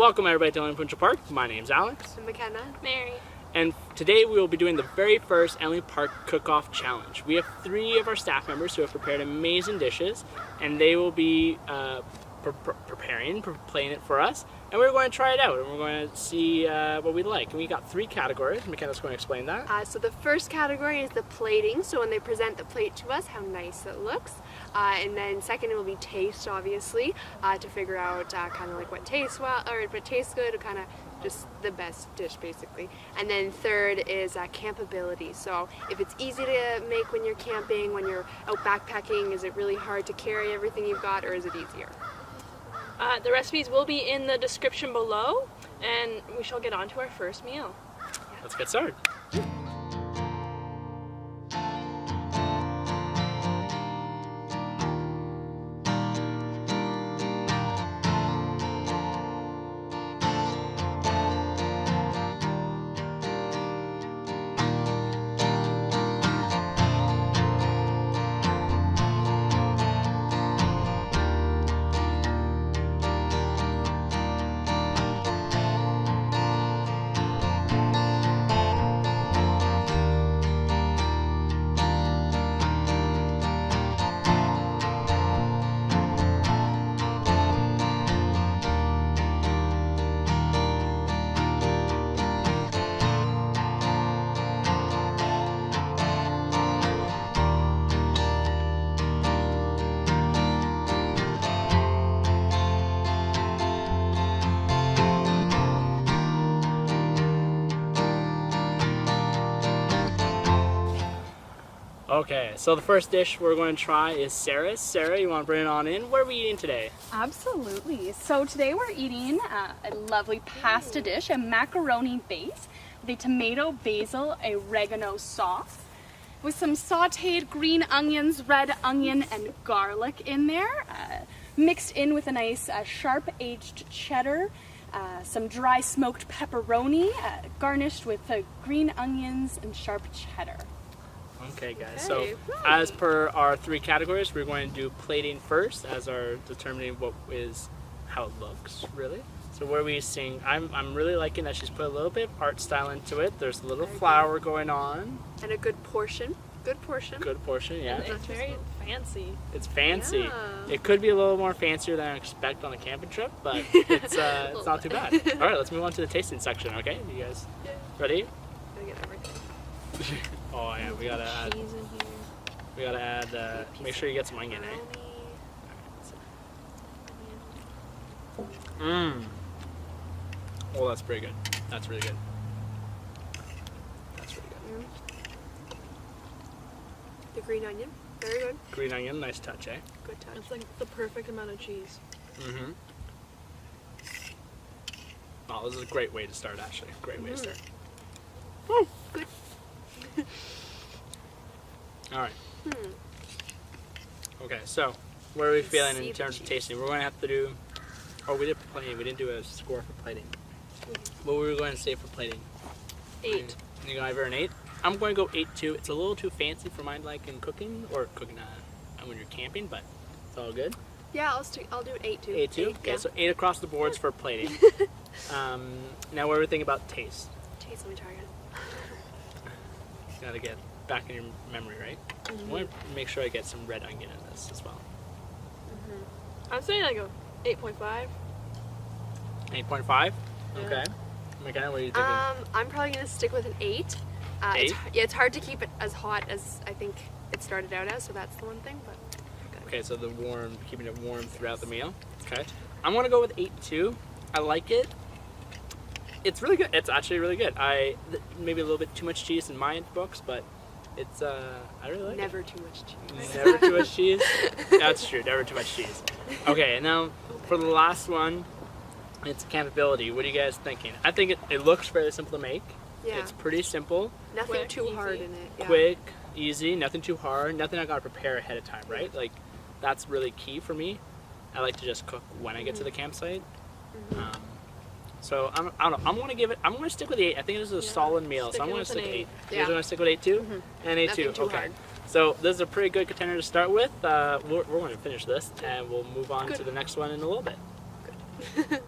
Welcome everybody to Provincial Park. My name's Alex. I'm McKenna. Mary. And today we will be doing the very first Emily Park Cook-Off Challenge. We have 3 of our staff members who have prepared amazing dishes, and they will be playing it for us. And we're going to try it out, and we're going to see what we like. And we got 3 categories. McKenna's going to explain that. So the first category is the plating. So when they present the plate to us, how nice it looks. And then second, it will be taste, obviously, to figure out kind of like what tastes well or what tastes good, or kind of just the best dish, basically. And then third is campability. So if it's easy to make when you're camping, when you're out backpacking, is it really hard to carry everything you've got, or is it easier? The recipes will be in the description below, and we shall get on to our first meal. Let's get started. Okay, so the first dish we're going to try is Sarah's. Sarah, you want to bring it on in? What are we eating today? Absolutely. So today we're eating a lovely pasta dish, a macaroni base with a tomato, basil, oregano sauce with some sauteed green onions, red onion, and garlic in there, mixed in with a nice sharp aged cheddar, some dry smoked pepperoni, garnished with green onions and sharp cheddar. Okay guys, so as per our 3 categories, we're going to do plating first as our determining how it looks, really. So what are we seeing? I'm really liking that she's put a little bit of art style into it. There's a little flower going on. And a good portion. Good portion. Good portion, yeah. And it's very fancy. It's fancy. Yeah. It could be a little more fancier than I expect on a camping trip, but it's not too bad. All right, let's move on to the tasting section, okay? You guys ready? Gotta get everything. Oh yeah, we gotta add. Cheese in here. We gotta add. Make sure you get some onion, eh? Mmm. Oh, that's pretty good. That's really good. That's really good. The green onion. Very good. Green onion, nice touch, eh? Good touch. It's like the perfect amount of cheese. Mm-hmm. Oh, this is a great way to start, actually. Great way to start. Good. All right. Okay, so what are we feeling in terms of tasting? We're going to have to do. Oh, we did plating. We didn't do a score for plating. What were we going to say for plating? 8. You go over an 8. I'm going to go 8 too. It's a little too fancy for my liking cooking when you're camping, but it's all good. Yeah, I'll do 8 too. 8 too. 8, Okay, yeah. so 8 across the boards for plating. Now, what are we thinking about taste? Taste, let me try again. Got to get back in your memory, right? I want to make sure I get some red onion in this as well. I'm saying like a 8.5. 8.5? Yeah. Okay. McKenna, what are you thinking? I'm probably gonna stick with an 8. 8? It's hard to keep it as hot as I think it started out as, so that's the one thing. But good. Okay, so keeping it warm throughout the meal. Okay. I'm gonna go with 8 too. I like it. It's really good. It's actually really good. Maybe a little bit too much cheese in my books, but it's I really like Never too much cheese. Never too much cheese. That's true. Never too much cheese. Okay, and now for the last one, it's campability. What are you guys thinking? I think it looks fairly simple to make. Yeah. It's pretty simple. Nothing Quick, too easy. hard in it. Yeah. Quick, easy, nothing too hard, nothing I gotta prepare ahead of time, right? Like, that's really key for me. I like to just cook when I get to the campsite. So I don't know. I'm gonna stick with 8. I think this is a solid meal, so I'm gonna stick with 8. You guys wanna stick with 8 too? And 8 too. Nothing too Okay. hard. So this is a pretty good contender to start with. We're going to finish this, and we'll move on to the next one in a little bit. Good.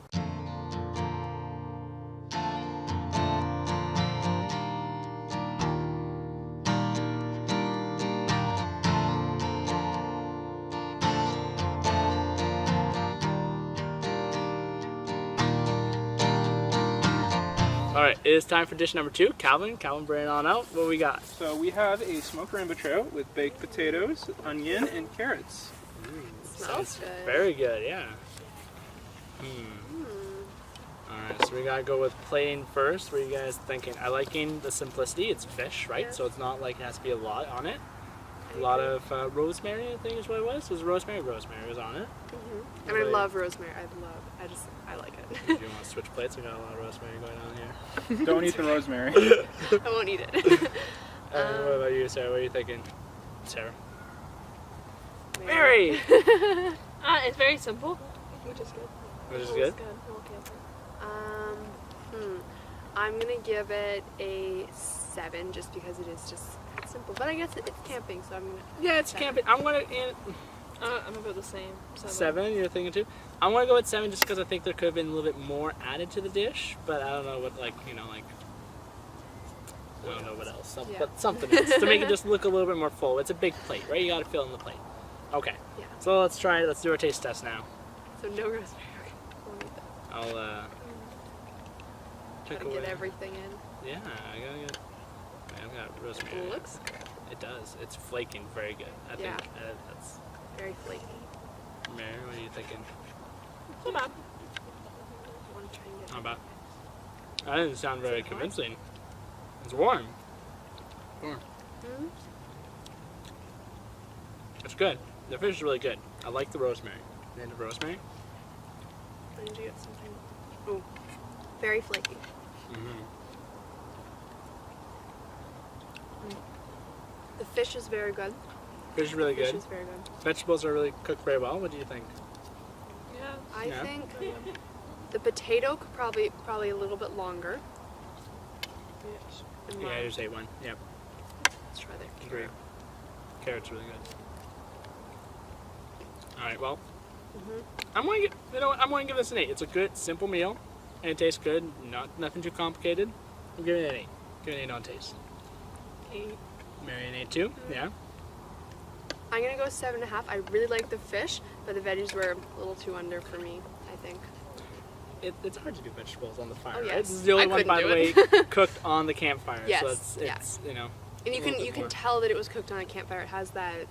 All right, it is time for dish number 2. Calvin, bring it on out. What we got? So we have a smoked rainbow trout with baked potatoes, onion, and carrots. Smells good. Very good, yeah. All right, so we gotta go with plain first. What are you guys thinking? I liking the simplicity. It's fish, right? Yeah. So it's not like it has to be a lot on it. A lot of rosemary, I think is what it was. Was it rosemary? Rosemary was on it. I mean, I love rosemary. I like it. If you want to switch plates, we got a lot of rosemary going on here. Don't eat the rosemary. I won't eat it. What about you, Sarah? What are you thinking? Sarah? Mary. Mary! It's very simple, which is good. Which is It's good? I'm okay with it. I'm gonna give it a 7 just because it's simple. But I guess it's camping, so I'm gonna. Yeah, it's 7. camping. I'm gonna I'm about the same. 7. You're thinking 2. I'm gonna go with 7 just because I think there could have been a little bit more added to the dish, but I don't know what I don't know what else, Yeah. but something else to make it just look a little bit more full. It's a big plate, right? You gotta fill in the plate. Okay. Yeah. So let's try it. Let's do our taste test now. So no rosemary. Okay. Won't eat that. I'll Gotta take away. get everything in. Yeah, I've got rosemary. It looks good. It does. It's flaking very good. I Yeah. think that's. Very flaky. Mary, what are you thinking? Not bad. I want to try and get. How about? That didn't sound very Is it hot? convincing. It's warm. Mm-hmm. It's good. The fish is really good. I like the rosemary. The end of rosemary. I need to get something. Oh, very flaky. Mm-hmm. The fish is very good. Fish is really Fish good. is very good. Vegetables are really cooked very well. What do you think? Yeah. I Yeah. think the potato could probably a little bit longer. in Yeah, my- I just ate one. Yep. Let's try that. Agree. Carrot's really good. All right. Well, I'm going to get. You know what? I'm going to give this an 8. It's a good, simple meal, and it tastes good. Nothing too complicated. I'm giving it an 8. Giving it an 8 on taste. 8. Mary an 8 too. Yeah. I'm gonna go 7.5. I really like the fish, but the veggies were a little too under for me, I think. It's hard to do vegetables on the fire, Oh, right? yes. This is the only I one, by the way, couldn't do it. cooked on the campfire. Yes, So it's yeah. you know. And a little bit you can more. tell that it was cooked on a campfire. It has that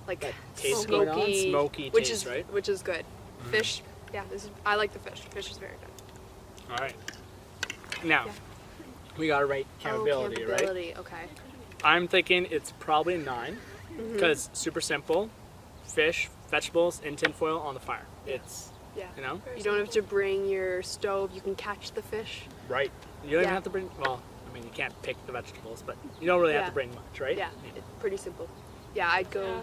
like That taste going on? Smoky which taste, is right? which is good. Fish, yeah, I like the fish. Fish is very good. All right. Now, Yeah. we gotta rate campability, right? campability, okay. I'm thinking it's probably 9 because super simple, fish, vegetables in tinfoil on the fire. It's Yeah. you know You don't have to bring your stove. You can catch the fish. right. You don't even Yeah. have to bring. Well, I mean you can't pick the vegetables, but you don't really have Yeah. to bring much, right? Yeah, it's pretty simple. Yeah, I'd go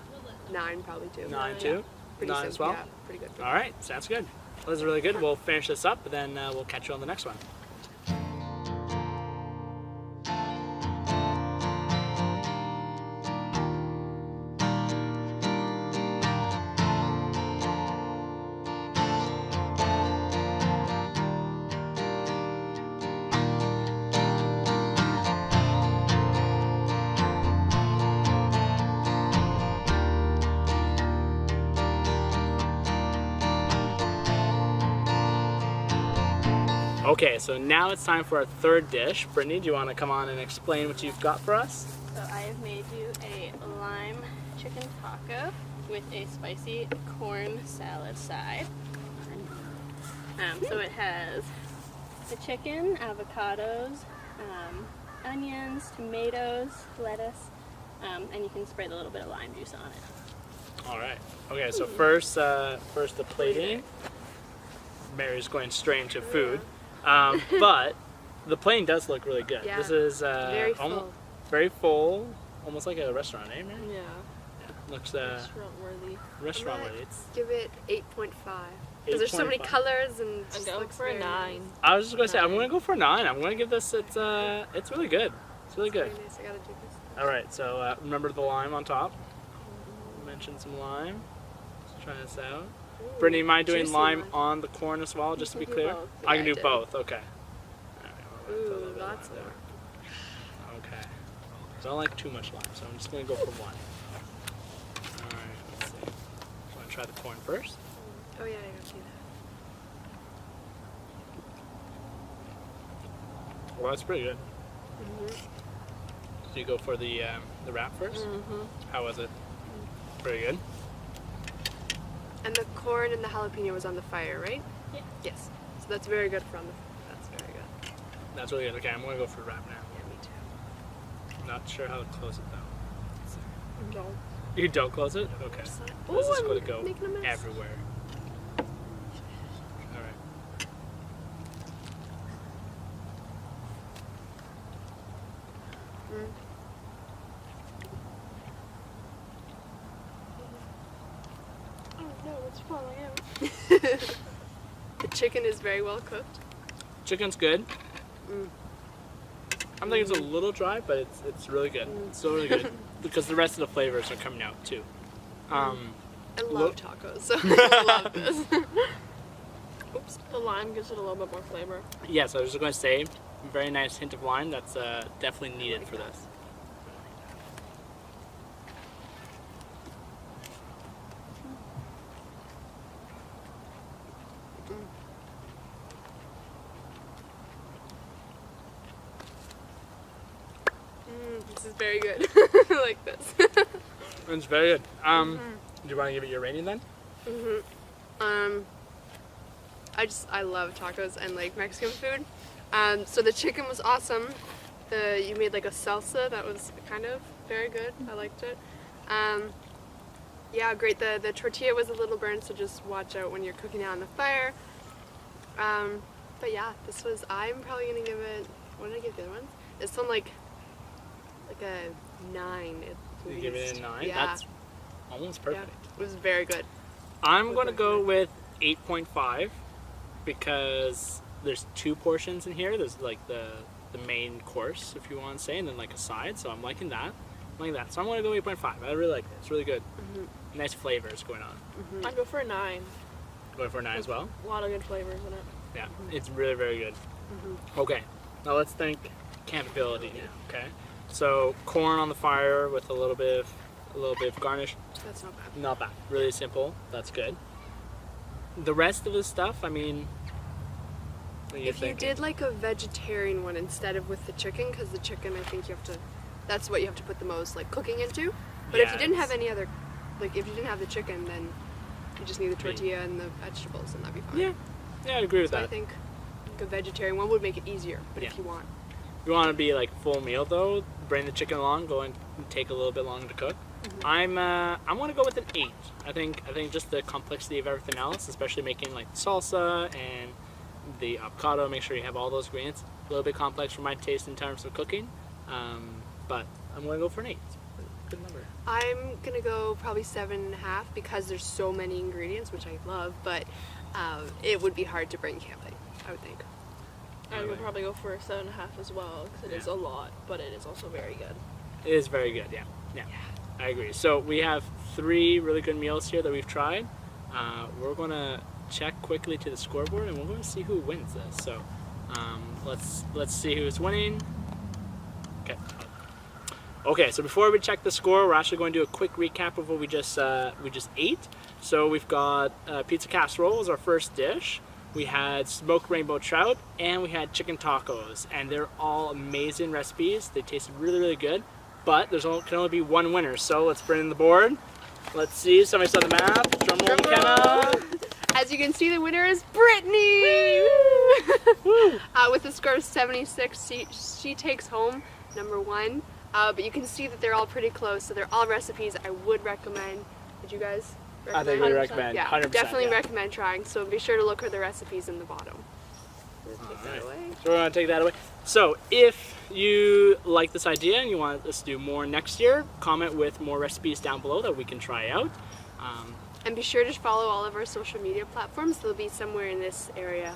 9 probably too. 9 Yeah. too. Pretty 9 simple. as well. Yeah, pretty good. All right, sounds good. Well, this is really good. We'll finish this up, and then we'll catch you on the next one. Okay, so now it's time for our third dish. Brittany, do you want to come on and explain what you've got for us? So I have made you a lime chicken taco with a spicy corn salad side. So it has the chicken, avocados, onions, tomatoes, lettuce, and you can spread a little bit of lime juice on it. All right. Okay, so first the plating. Mary's going straight into food, but the plating does look really good. Yeah, This is very full. very full, almost like a restaurant, eh, Mary? Yeah. Looks Restaurant worthy. restaurant I'm worthy. gonna give it 8.5. Because there's so many 8.5. colors and it I'm just going looks for a very 9. I was just gonna say I'm gonna go for 9. I'm gonna give this. It's really good. It's really good. Very nice. I gotta do this. All right. So remember the lime on top. Mention some lime. Let's try this out. Brittany, am I doing Juicy lime lime. on the corn as well, just to be can do clear? both. I Yeah, can I do did. both. Okay. All right, well, put a little Ooh, bit of lots lime more. there. Okay. So I don't like too much lime, so I'm just gonna go for 1. All right. Let's see. Want to try the corn first? Oh yeah, I gotta do that. Well, that's pretty good. So you go for the wrap first? How was it? Pretty good. And the corn and the jalapeno was on the fire, right? Yeah. Yes. So that's very good from the. That's very good. That's really good. Okay, I'm gonna go for the wrap now. Yeah, me too. Not sure how to close it though. No. You don't close it? Okay. Ooh, This is I'm going to go making a mess. everywhere. Alright. Oh no, it's falling out. The chicken is very well cooked. Chicken's good. I'm thinking it's a little dry, but it's really good. It's still really good. Because the rest of the flavors are coming out too. I love tacos, so I love this. Oops. The lime gives it a little bit more flavor. Yes, I was just going to say, very nice hint of lime. That's definitely needed for this. This is very good. I like this. It's very good. Do you want to give it your rating then? I love tacos and like Mexican food. So the chicken was awesome. You made like a salsa that was kind of very good. I liked it. Yeah, great. The tortilla was a little burnt, so just watch out when you're cooking it on the fire. But yeah, this was. I'm probably gonna give it. What did I give the other ones? This one like a 9. At You give it a 9? Yeah. That's almost Yeah, perfect. it was very good. I'm going to go with 8.5 because there's 2 portions in here. There's like the main course, if you want to say, and then like a side. So I'm liking that. So I'm going to go 8.5. I really like it. It's really good. Nice flavors going on. I'd go for a 9. Going for a 9 as well? A lot of good flavors in it. Yeah, it's really, very good. Okay, now let's think campability. Okay, so corn on the fire with a little bit of garnish. That's not bad. Not bad. Really simple. That's good. The rest of the stuff, I mean, what are you If you thinking? did like a vegetarian one instead of with the chicken, because the chicken, I think you have to. That's what you have to put the most like cooking into. But if you didn't have Yes. any other, like if you didn't have the chicken, then you just need the tortilla and the vegetables, and that'd be fine. Yeah, I agree with So that. I think like a vegetarian one would make it easier. But Yeah. if you want, If you want to be like full meal though, bring the chicken along, go and take a little bit longer to cook. I'm gonna go with an 8. I think just the complexity of everything else, especially making like salsa and the avocado, make sure you have all those ingredients. A little bit complex for my taste in terms of cooking, but I'm gonna go for an 8. Good number. I'm gonna go probably 7.5 because there's so many ingredients, which I love. But it would be hard to bring camping, I would think. I would probably go for a 7.5 as well, because it is a lot, but it is also very good. It is very good, yeah. I agree. So we have 3 really good meals here that we've tried. We're going to check quickly to the scoreboard, and we're going to see who wins this. So let's see who's winning. Okay, so before we check the score, we're actually going to do a quick recap of what we just ate. So we've got pizza casserole as our first dish. We had smoked rainbow trout, and we had chicken tacos, and they're all amazing recipes. They tasted really, really good, but can only be one winner. So let's bring in the board. Let's see. Somebody saw the map. Drum roll, McKenna. As you can see, the winner is Brittany! With a score of 76, she takes home number 1. But you can see that they're all pretty close, so they're all recipes I would recommend. Would you guys recommend? I think we recommend. Yeah, 100%, definitely yeah. recommend trying, so be sure to look for the recipes in the bottom. Take that away. So we're going to take that away. So if you like this idea and you want us to do more next year, comment with more recipes down below that we can try out. And be sure to follow all of our social media platforms. They'll be somewhere in this area.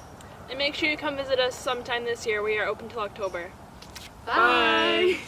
And make sure you come visit us sometime this year. We are open till October. Bye.